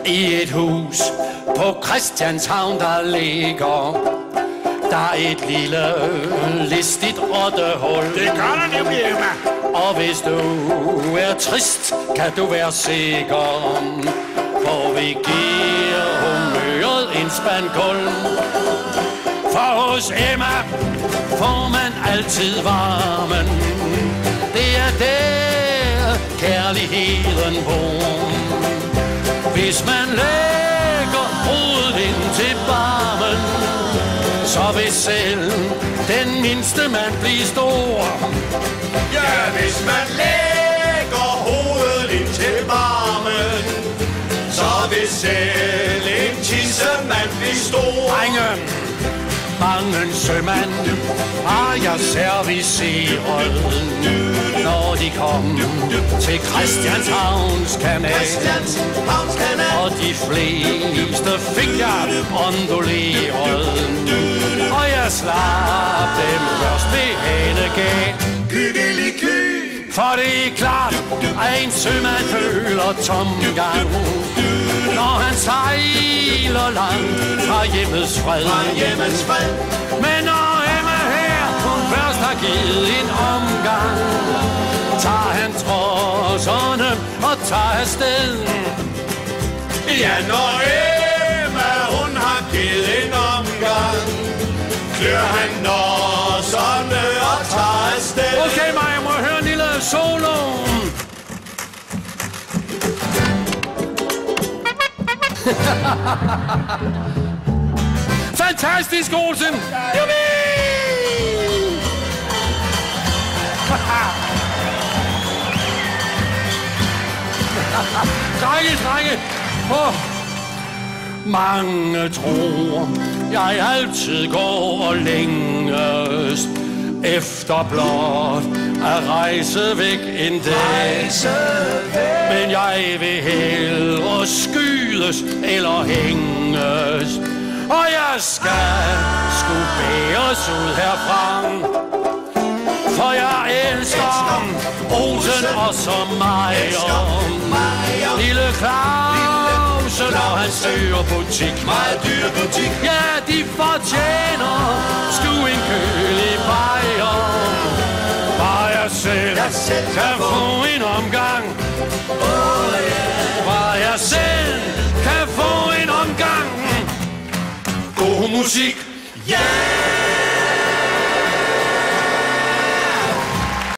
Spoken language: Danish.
I et hus på Christianshavn, der ligger der et lille listigt rottehul. Det gør der nemlig, Emma. Og hvis du er trist, kan du være sikker på, vi giver humøret en spand guld. For hos Emma får man altid varmen. Det er der kærligheden bor. Hvis man lægger hovedet ind til barmen, så vil selv den mindste mand blive stor. Ja, hvis man lægger hovedet ind til barmen, så vil selv en tissemand blive stor. Drenge, mange sømand har jeg serviceret, når de kom til Christianshavns kanal. Og de fleste fik jeg onduleret, og jeg slap dem først ved hanegab. For det er klart, at en sømand føler tomgang, når han sejler langt fra hjemmets fred. Men når Emma her hun først har givet en omgang, tager han trodserne og tager afsted. Ja, når Emma hun har givet en omgang, klør han nosserne og tager afsted. Okay, Maja, må jeg høre en lille solo? Fantastisk, Olsen! Jubi! Drenge! Mange tror, jeg altid går og længes efter blot at rejse væk en dag. Men jeg vil hellere skydes eller hænges, og jeg skal bæres ud herfra. For jeg elsker Olsen og så Meyer. Lille Claus, når han søger butik. Meget dyr butik. Ja, de fortjener sgu en kølig bajer. Bare jeg selv kan få en omgang. Bare jeg selv kan få en omgang. God musik. Yeah!